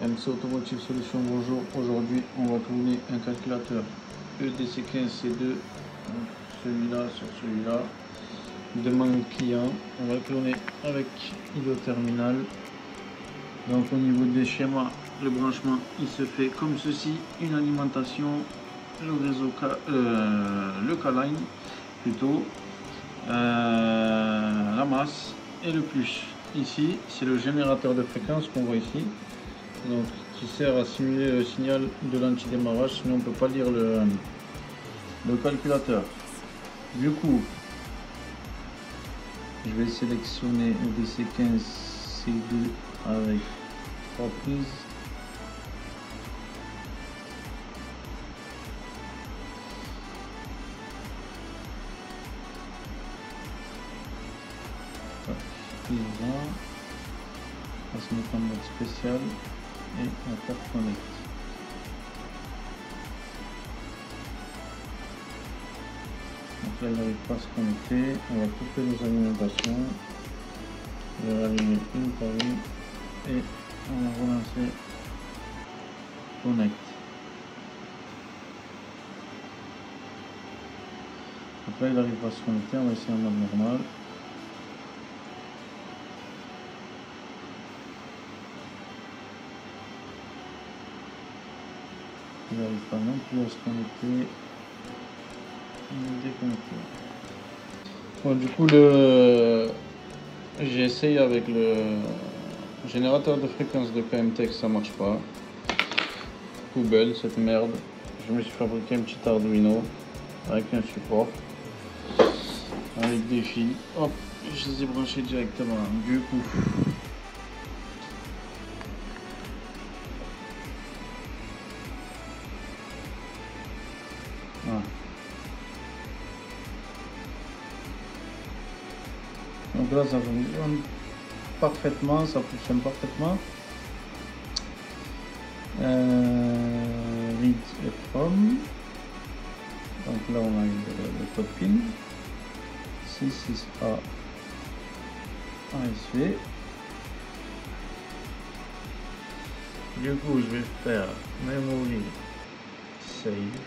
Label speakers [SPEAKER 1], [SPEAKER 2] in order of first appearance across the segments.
[SPEAKER 1] MC Automotive Solutions, bonjour. Aujourd'hui, on va tourner un calculateur EDC15C2, celui-là sur celui-là. Demande client, on va le cloner avec IDO Terminal. Donc au niveau des schémas, le branchement il se fait comme ceci, une alimentation, le réseau le K-line plutôt, la masse et le plus. Ici c'est le générateur de fréquence qu'on voit ici, donc qui sert à simuler le signal de l'antidémarrage, sinon on ne peut pas lire le calculateur. Du coup, je vais sélectionner EDC15C2 avec 3 prises. On va se mettre en mode spécial et on va faire connect. Donc là il n'arrive pas à se connecter, on va couper nos alimentations, on va allumer une par une et on va relancer connect. Donc là il n'arrive pas à se connecter, on va essayer en mode normal. Il n'arrive pas non plus à se connecter. Déconnecté. Bon, du coup, j'ai essayé avec le générateur de fréquence de KMTech, ça marche pas. Poubelle, cette merde. Je me suis fabriqué un petit Arduino avec un support, avec des fils. Hop, je les ai branchés directement. Du coup, voilà. Donc là, ça fonctionne parfaitement, ça fonctionne parfaitement. Read et from. Donc là, on a le code PIN. 66A ASV. Du coup, je vais faire memory save.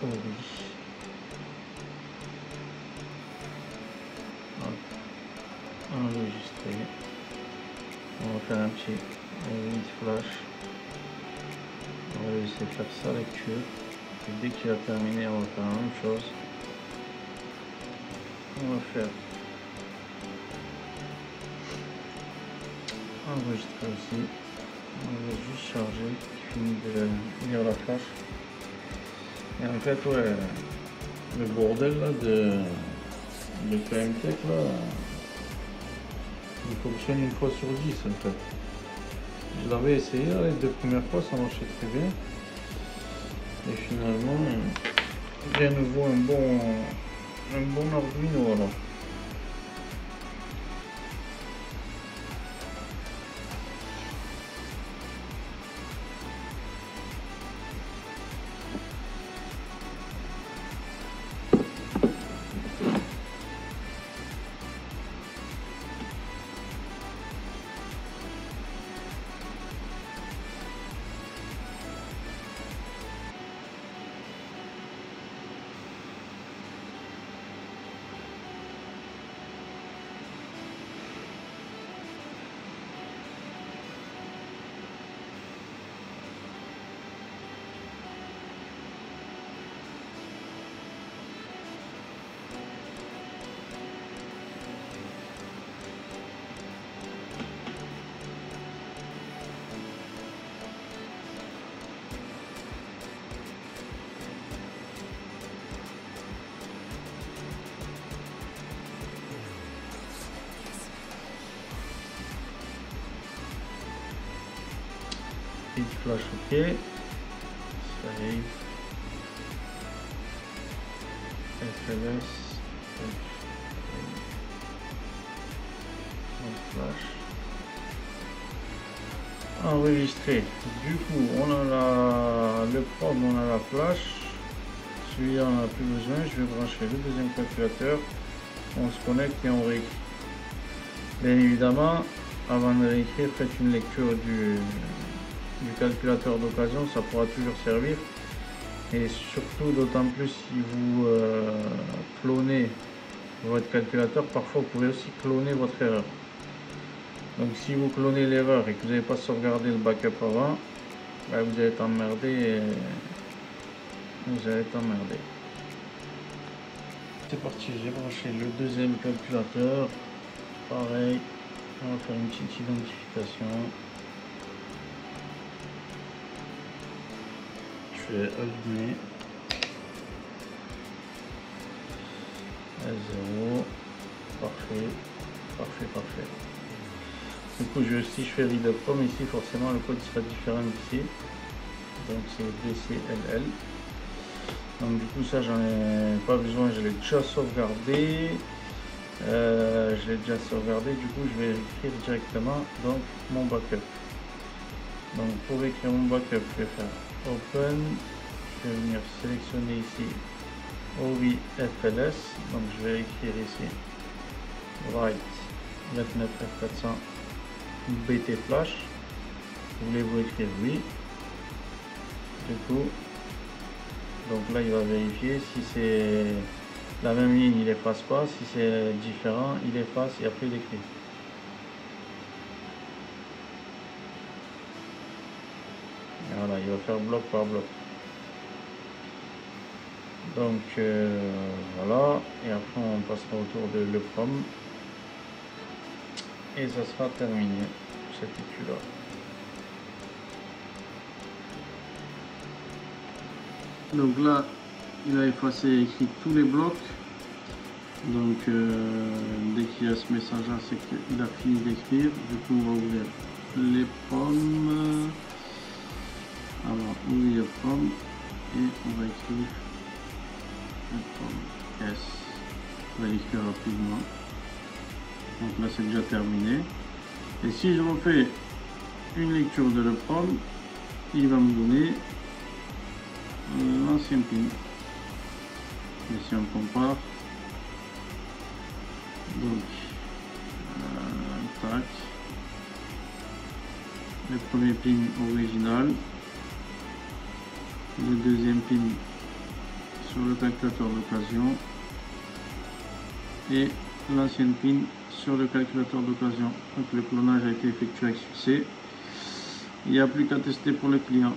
[SPEAKER 1] Ori. Enregistrer. On va faire un petit read flash. On va laisser faire sa lecture. Et dès qu'il a terminé, on va faire la même chose. On va faire enregistrer aussi. On va juste charger. Il finit de lire la flash. Et en fait, ouais, le bordel là de KMTech là, il fonctionne une fois sur 10 en fait. Je l'avais essayé là, les 2 premières fois, ça marchait très bien. Et finalement, j'ai à nouveau un bon Arduino alors. Read flash ok. Save. FLS. Flash. Enregistré. Du coup, on a le prom, on a la flash. Celui-là, on n'a plus besoin. Je vais brancher le deuxième calculateur. On se connecte et on réécrit. Bien évidemment, avant de l'écrire, faites une lecture du calculateur d'occasion, ça pourra toujours servir. Et surtout, d'autant plus si vous clonez votre calculateur, parfois vous pouvez aussi cloner votre erreur. Donc si vous clonez l'erreur et que vous n'avez pas sauvegardé le backup avant, bah, vous allez être emmerdé. C'est parti, j'ai branché le deuxième calculateur. Pareil, on va faire une petite identification. Je vais allumer. A0. Parfait. Du coup, si je fais read from ici, forcément le code sera différent d'ici. Donc c'est DCLL. Donc du coup ça j'en ai pas besoin, je l'ai déjà sauvegardé. Du coup je vais écrire directement donc mon backup. Donc pour écrire mon backup, je vais faire open, je vais venir sélectionner ici OVFLS, donc je vais écrire ici write 29F400 BT flash. Voulez-vous écrire oui? Du coup, donc là il va vérifier si c'est la même ligne, il efface pas, si c'est différent, il efface et après il écrit. Et voilà, il va faire bloc par bloc. Donc voilà, et après on passera autour de le prom et ça sera terminé cette étude là. Donc là, il a effacé et écrit tous les blocs. Donc dès qu'il y a ce message là, c'est qu'il a fini d'écrire. Du coup, on va ouvrir les pommes. Alors, ouvrir pomme et on va écrire les pommes S. On va l'écrire rapidement. Donc là, c'est déjà terminé. Et si je refais une lecture de le pomme, il va me donner l'ancien pin. Et si on compare, donc tac, le premier pin original, le deuxième pin sur le calculateur d'occasion et l'ancienne pin sur le calculateur d'occasion. Donc le clonage a été effectué avec succès. Il n'y a plus qu'à tester pour le client.